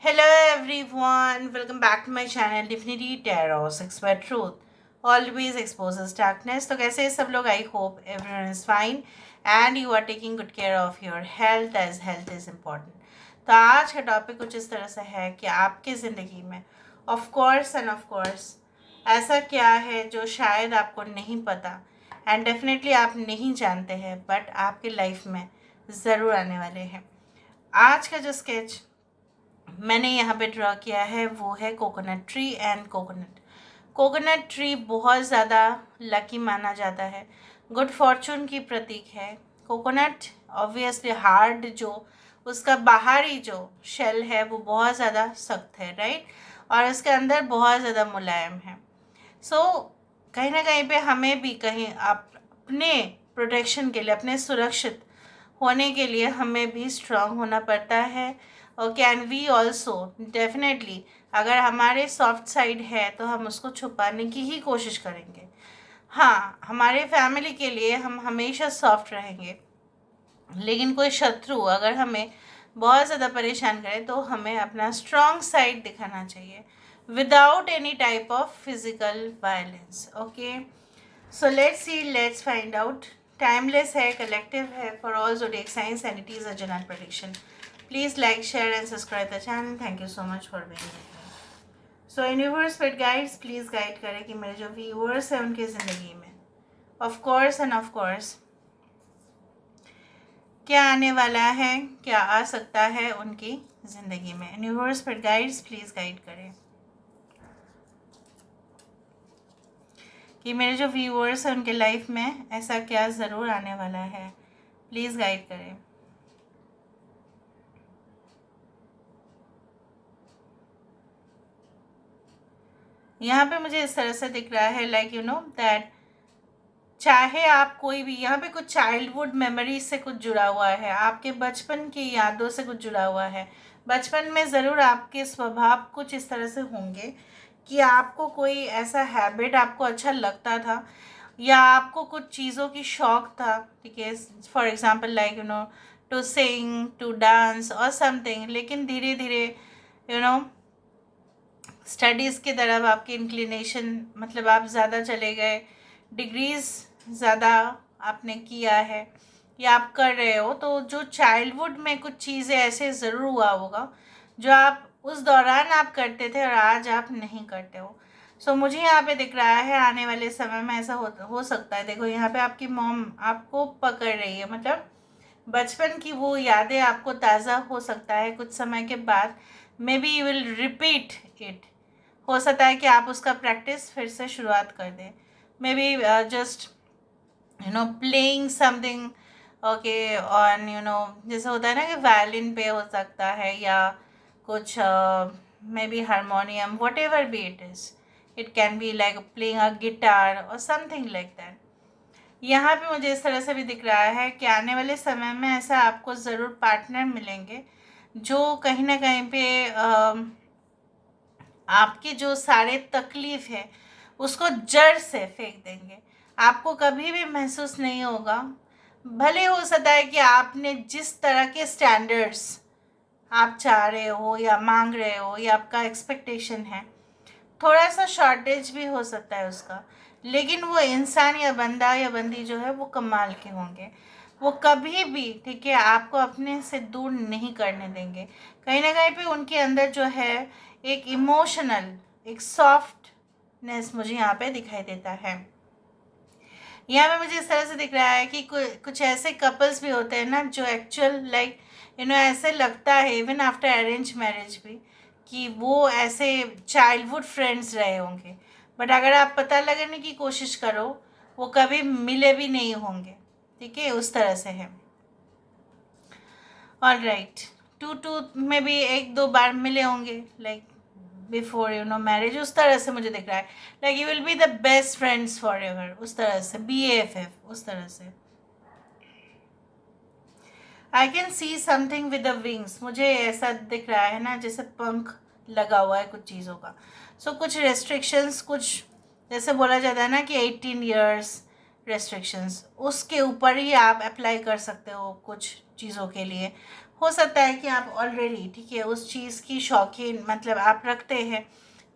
Hello everyone, welcome back to my channel Divinity Tarot 6 by Truth always exposes darkness. तो कैसे हैं सब लोग? I hope everyone is fine and you are taking good care of your health as health is important. तो आज का topic कुछ इस तरह से है कि आपकी ज़िंदगी में ऑफ कोर्स ऐसा क्या है जो शायद आपको नहीं पता एंड डेफिनेटली आप नहीं जानते हैं बट आपकी लाइफ में ज़रूर आने वाले हैं. आज का जो स्केच मैंने यहाँ पे ड्रॉ किया है वो है coconut tree and coconut. Coconut tree बहुत ज़्यादा लकी माना जाता है, गुड फॉर्चून की प्रतीक है. कोकोनट ऑब्वियसली हार्ड जो उसका बाहरी जो शेल है वो बहुत ज़्यादा सख्त है, राइट, और उसके अंदर बहुत ज़्यादा मुलायम है. सो कहीं ना कहीं पे हमें भी कहीं अपने प्रोटेक्शन के लिए, अपने सुरक्षित होने के लिए हमें भी स्ट्रांग होना पड़ता है. Okay, and we also definitely अगर हमारे सॉफ्ट साइड है तो हम उसको छुपाने की ही कोशिश करेंगे. हाँ, हमारे फैमिली के लिए हम हमेशा सॉफ्ट रहेंगे, लेकिन कोई शत्रु अगर हमें बहुत ज़्यादा परेशान करे तो हमें अपना स्ट्रॉन्ग साइड दिखाना चाहिए without any type of physical violence. Okay, so let's see, let's find out. Timeless है, कलेक्टिव है for all zodiac science and it is a general prediction. Please like, share and subscribe the channel. Thank you so much for being here. So universe fit guides please guide करें कि मेरे जो viewers हैं उनकी ज़िंदगी में of course क्या आने वाला है, क्या आ सकता है उनकी ज़िंदगी में. Universe fit guides please guide करें कि मेरे जो व्यूअर्स हैं उनके लाइफ में ऐसा क्या ज़रूर आने वाला है. प्लीज़ गाइड करें. यहाँ पे मुझे इस तरह से दिख रहा है लाइक यू नो दैट चाहे आप कोई भी, यहाँ पे कुछ चाइल्डहुड मेमोरीज से कुछ जुड़ा हुआ है, आपके बचपन की यादों से कुछ जुड़ा हुआ है. बचपन में ज़रूर आपके स्वभाव कुछ इस तरह से होंगे कि आपको कोई ऐसा हैबिट आपको अच्छा लगता था या आपको कुछ चीज़ों की शौक था, ठीक है, for example like you know to sing, to dance और समथिंग. लेकिन धीरे धीरे यू नो स्टडीज़ की तरफ आपकी इंक्लिनेशन, मतलब आप ज़्यादा चले गए, डिग्रीज़ ज़्यादा आपने किया है या आप कर रहे हो, तो जो चाइल्डहुड में कुछ चीज़ें ऐसे ज़रूर हुआ होगा जो आप उस दौरान आप करते थे और आज आप नहीं करते हो. सो मुझे यहाँ पे दिख रहा है आने वाले समय में ऐसा हो सकता है. देखो यहाँ पे आपकी मॉम आपको पकड़ रही है, मतलब बचपन की वो यादें आपको ताज़ा हो सकता है कुछ समय के बाद. May be you will repeat it. हो सकता है कि आप उसका प्रैक्टिस फिर से शुरुआत कर दें. May be just you know playing something, okay, on you know जैसे होता है ना कि वायलिन पे हो सकता है या कुछ may be harmonium, what ever be it is. It can be like playing a guitar और समथिंग लाइक दैट. यहाँ पे मुझे इस तरह से भी दिख रहा है कि आने वाले समय में ऐसा आपको ज़रूर पार्टनर मिलेंगे जो कहीं ना कहीं पे आपकी जो सारे तकलीफ़ है उसको जड़ से फेंक देंगे. आपको कभी भी महसूस नहीं होगा, भले हो सकता है कि आपने जिस तरह के स्टैंडर्ड्स आप चाह रहे हो या मांग रहे हो या आपका एक्सपेक्टेशन है, थोड़ा सा शॉर्टेज भी हो सकता है उसका, लेकिन वो इंसान या बंदा या बंदी जो है वो कमाल के होंगे. वो कभी भी, ठीक है, आपको अपने से दूर नहीं करने देंगे. कहीं ना कहीं पे उनके अंदर जो है एक इमोशनल, एक सॉफ्टनेस मुझे यहाँ पे दिखाई देता है. यहाँ पे मुझे इस तरह से दिख रहा है कि कुछ ऐसे कपल्स भी होते हैं ना जो एक्चुअल लाइक यू नो ऐसे लगता है इवन आफ्टर अरेंज मैरिज भी कि वो ऐसे चाइल्डहुड फ्रेंड्स रहे होंगे, बट अगर आप पता लगाने की कोशिश करो वो कभी मिले भी नहीं होंगे. ठीक है, उस तरह से है. ऑल राइट, टू में भी एक दो बार मिले होंगे like before you know marriage. उस तरह से मुझे दिख रहा है like you will be the best friends for ever, उस तरह से BFF उस तरह से. आई can see something with the wings. मुझे ऐसा दिख रहा है ना जैसे पंख लगा हुआ है कुछ चीज़ों का. सो कुछ रेस्ट्रिक्शंस, कुछ जैसे बोला जाता है ना कि 18 years रेस्ट्रिक्शंस, उसके ऊपर ही आप अप्लाई कर सकते हो कुछ चीज़ों के लिए. हो सकता है कि आप ऑलरेडी ठीक है उस चीज़ की शौकीन मतलब आप रखते हैं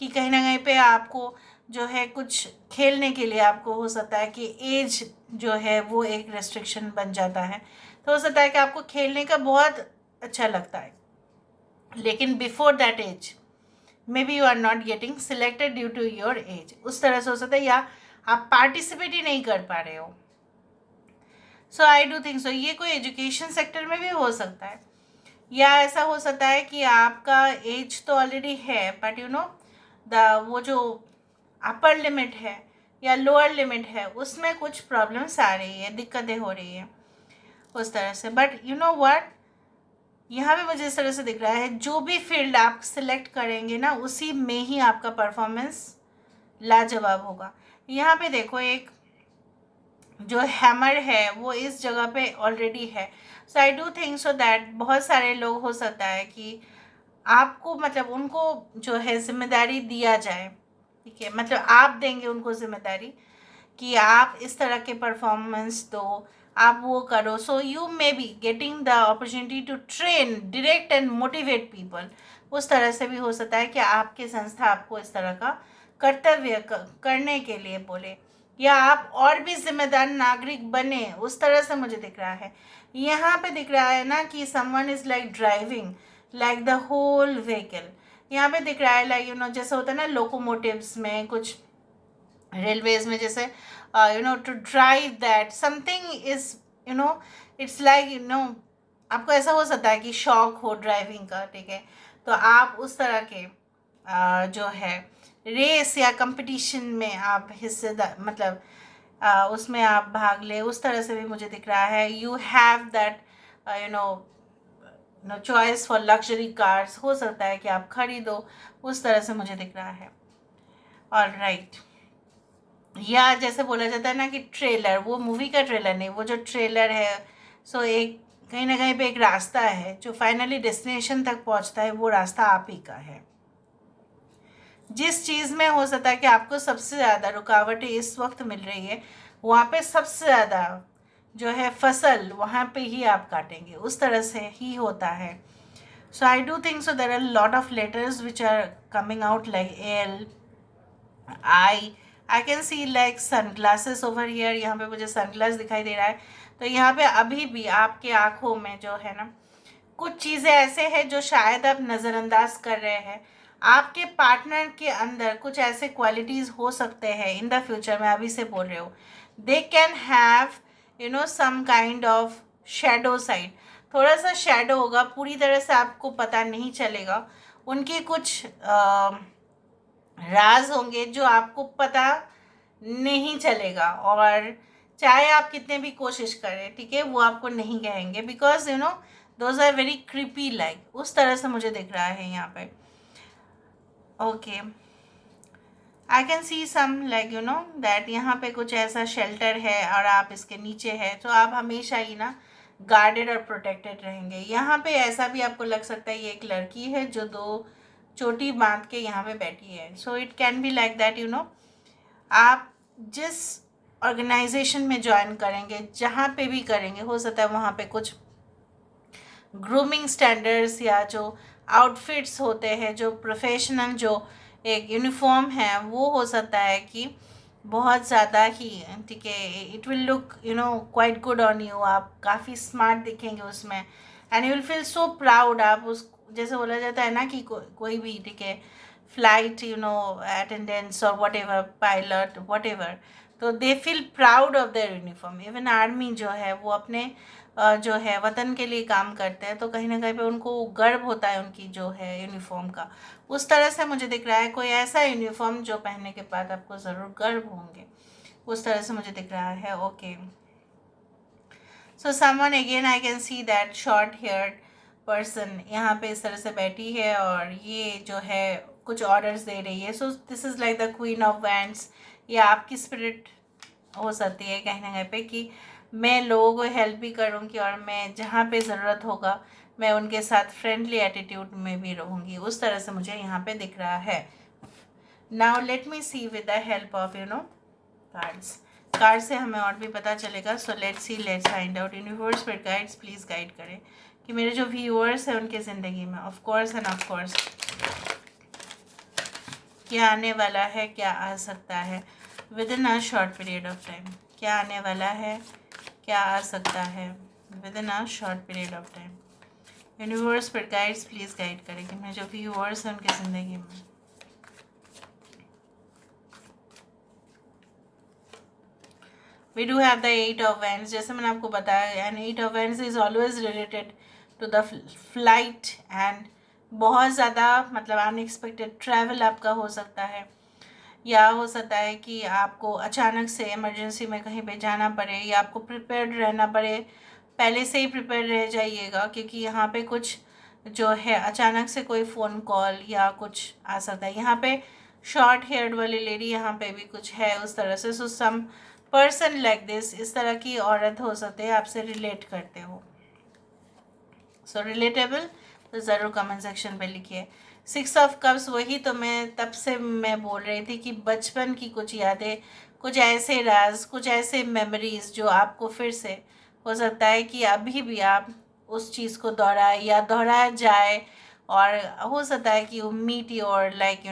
कि कहीं ना कहीं पे आपको जो है कुछ खेलने के लिए आपको हो सकता है कि एज जो है वो एक रेस्ट्रिक्शन बन जाता है। तो हो सकता है कि आपको खेलने का बहुत अच्छा लगता है, लेकिन before that as maybe you are not getting selected due to your age, उस तरह से हो सकता है, या आप पार्टिसिपेट ही नहीं कर पा रहे हो। सो आई डू थिंक सो ये कोई एजुकेशन सेक्टर में भी हो सकता है, या ऐसा हो सकता है कि आपका एज तो ऑलरेडी है बट यू नो द वो जो अपर लिमिट है या लोअर लिमिट है उसमें कुछ प्रॉब्लम्स आ रही है, दिक्कतें हो रही है उस तरह से। बट यू नो व्हाट, यहाँ पे मुझे इस तरह से दिख रहा है जो भी फील्ड आप सिलेक्ट करेंगे ना उसी में ही आपका परफॉर्मेंस लाजवाब होगा। यहाँ पे देखो एक जो हैमर है वो इस जगह पे ऑलरेडी है। So I do think so that बहुत सारे लोग हो सकता है कि आपको मतलब उनको जो है जिम्मेदारी दिया जाए, ठीक है, मतलब आप देंगे उनको जिम्मेदारी कि आप इस तरह के परफॉर्मेंस दो, आप वो करो। So you maybe getting the opportunity to train direct and motivate people. उस तरह से भी हो सकता है कि आपकी संस्था आपको इस तरह का कर्तव्य करने के लिए बोले, या आप और भी जिम्मेदार नागरिक बने, उस तरह से मुझे दिख रहा है। यहाँ पे दिख रहा है ना कि someone is like driving like the whole vehicle. यहाँ पे दिख रहा है लाइक यू नो जैसे होता है ना लोकोमोटिव्स में, कुछ रेलवेज में, जैसे you know to drive that something is you know it's like you know आपको ऐसा हो सकता है कि शौक हो ड्राइविंग का, ठीक है, तो आप उस तरह के जो है रेस या कंपटीशन में आप हिस्सेदार मतलब उसमें आप भाग ले, उस तरह से भी मुझे दिख रहा है। You have that you know choice for luxury cars, हो सकता है कि आप खरीदो, उस तरह से मुझे दिख रहा है। ऑल राइट, या जैसे बोला जाता है ना कि ट्रेलर, वो मूवी का ट्रेलर नहीं, वो जो ट्रेलर है सो एक कहीं ना कहीं पे एक रास्ता है जो फाइनली डेस्टिनेशन तक पहुंचता है, वो रास्ता आप ही का है। जिस चीज़ में हो सकता है कि आपको सबसे ज़्यादा रुकावटें इस वक्त मिल रही है, वहाँ पे सबसे ज़्यादा जो है फसल वहाँ पे ही आप काटेंगे, उस तरह से ही होता है। So I do think so there are lot of letters which are coming out like L I can see like sunglasses over here. यहाँ पे मुझे सनग्लास दिखाई दे रहा है। तो यहाँ पे अभी भी आपके आँखों में जो है ना कुछ चीज़ें ऐसे हैं जो शायद आप नज़रअंदाज कर रहे हैं। आपके पार्टनर के अंदर कुछ ऐसे क्वालिटीज़ हो सकते हैं इन द फ्यूचर, मैं अभी से बोल रही हूँ, they can have you know some kind of shadow side. थोड़ा सा शेडो होगा, पूरी तरह से आपको पता नहीं चलेगा। उनके कुछ राज होंगे जो आपको पता नहीं चलेगा, और चाहे आप कितने भी कोशिश करें, ठीक है, वो आपको नहीं कहेंगे, because you know those are very creepy like, उस तरह से मुझे दिख रहा है यहाँ पे। Okay, I can see some like you know that यहाँ पे कुछ ऐसा शेल्टर है और आप इसके नीचे है, तो आप हमेशा ही ना गार्डेड और प्रोटेक्टेड रहेंगे। यहाँ पे ऐसा भी आपको लग सकता है ये एक लड़की है जो दो चोटी बांध के यहाँ पे बैठी है। So it can be like that you know आप जिस ऑर्गेनाइजेशन में ज्वाइन करेंगे, जहाँ पे भी करेंगे, हो सकता है वहाँ पे कुछ ग्रूमिंग स्टैंडर्ड्स या जो आउटफिट्स होते हैं, जो प्रोफेशनल जो एक यूनिफॉर्म है, वो हो सकता है कि बहुत ज़्यादा ही, ठीक है, it will look you know quite good on you. आप काफ़ी स्मार्ट दिखेंगे उसमें, and you will feel so proud. आप उस जैसे बोला जाता है ना कि कोई भी, ठीक है, फ्लाइट यू नो अटेंडेंट्स और whatever pilot whatever, तो they feel proud of their uniform. Even army जो है वो अपने जो है वतन के लिए काम करते हैं, तो कहीं ना कहीं पे उनको गर्व होता है उनकी जो है यूनिफॉर्म का। उस तरह से मुझे दिख रहा है कोई ऐसा यूनिफॉर्म जो पहनने के बाद आपको ज़रूर गर्व होंगे, उस तरह से मुझे दिख रहा है। Okay, so someone again I can see that short heard person यहाँ पे इस तरह से बैठी है और ये जो है कुछ ऑर्डर्स दे रही है। So this is like the queen of wands. ये आपकी स्पिरिट हो सकती है कहीं ना कहीं पे कि मैं लोगों को हेल्प भी करूँगी और मैं जहाँ पे ज़रूरत होगा मैं उनके साथ फ्रेंडली एटीट्यूड में भी रहूँगी, उस तरह से मुझे यहाँ पे दिख रहा है। Now let me see with the help of you know cards. Card से हमें और भी पता चलेगा। So let's see, let's find out. Universe पर गाइड्स प्लीज़ गाइड करें कि मेरे जो व्यूअर्स हैं उनके ज़िंदगी में of course and of course क्या आने वाला है, क्या आ सकता है within a short period of time. क्या आने वाला है, क्या आ सकता है within a short period of time. Universe पर गाइड्स प्लीज़ गाइड करें कि मेरे जो व्यूअर्स हैं उनकी ज़िंदगी में। We do have the 8 of wands, जैसे मैंने आपको बताया, and 8 of wands is always related to the flight and बहुत ज़्यादा मतलब अनएक्सपेक्टेड ट्रैवल आपका हो सकता है, या हो सकता है कि आपको अचानक से इमरजेंसी में कहीं पे जाना पड़े, या आपको प्रिपेयर्ड रहना पड़े। पहले से ही प्रिपेयर रह जाइएगा, क्योंकि यहाँ पे कुछ जो है अचानक से कोई फ़ोन कॉल या कुछ आ सकता है। यहाँ पे शॉर्ट हेयर्ड वाली लेडी यहाँ पे भी कुछ है उस तरह से। सो सम पर्सन लाइक दिस, इस तरह की औरत हो सकते हैं आपसे रिलेट करते हो। सो रिलेटेबल तो ज़रूर कमेंट सेक्शन पे लिखिए। 6 ऑफ कप्स, वही तो मैं तब से मैं बोल रही थी कि बचपन की कुछ यादें, कुछ ऐसे राज, कुछ ऐसे मेमोरीज जो आपको फिर से हो सकता है कि अभी भी आप उस चीज़ को दोहराए या दोहराया जाए, और हो सकता है कि you meet your like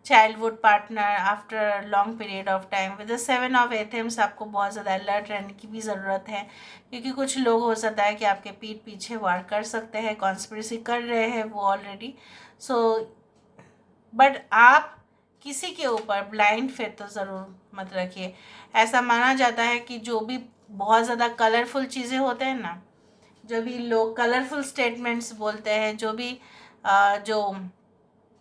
childhood partner after long period of time. With the 7 of एथम्स आपको बहुत ज़्यादा अलर्ट रहने की भी ज़रूरत है, क्योंकि कुछ लोग हो सकता है कि आपके पीठ पीछे वार कर सकते हैं, कॉन्स्पिरेसी कर रहे हैं वो ऑलरेडी। सो बट आप किसी के ऊपर ब्लाइंड फेथ तो ज़रूर मत रखिए। ऐसा माना जाता है कि जो भी बहुत ज़्यादा कलरफुल चीज़ें होते हैं ना, जो भी लोग कलरफुल स्टेटमेंट्स बोलते हैं, जो भी जो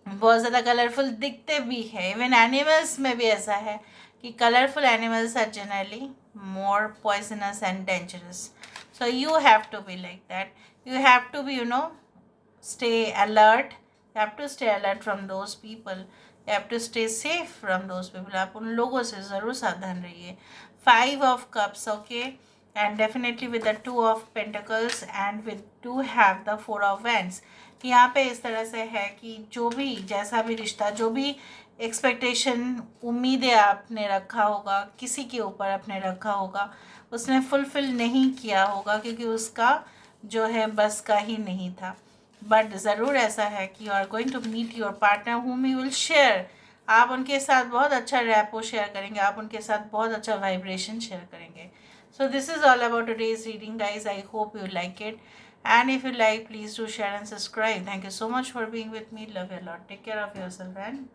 बहुत ज़्यादा कलरफुल दिखते भी है, इवन एनिमल्स में भी ऐसा है कि colourful animals are generally more poisonous and dangerous. So you have to be like that, you have to be stay alert, you have to stay alert from those people, you have to stay safe from those people। आप उन लोगों से ज़रूर सावधान रहिए। 5 of cups, okay, and definitely with the 2 of pentacles and with do have the 4 of wands। यहाँ पे इस तरह से है कि जो भी जैसा भी रिश्ता, जो भी एक्सपेक्टेशन, उम्मीदें आपने रखा होगा, किसी के ऊपर आपने रखा होगा, उसने फुलफ़िल नहीं किया होगा, क्योंकि उसका जो है बस का ही नहीं था। बट ज़रूर ऐसा है कि you are going to meet your partner whom you will share. आप उनके साथ बहुत अच्छा रैपो शेयर करेंगे, आप उनके साथ बहुत अच्छा वाइब्रेशन शेयर करेंगे। So this is all about today's reading guys. I hope you like it, and if you like, please do share and subscribe. Thank you so much for being with me. Love you a lot. Take care of yourself and bye.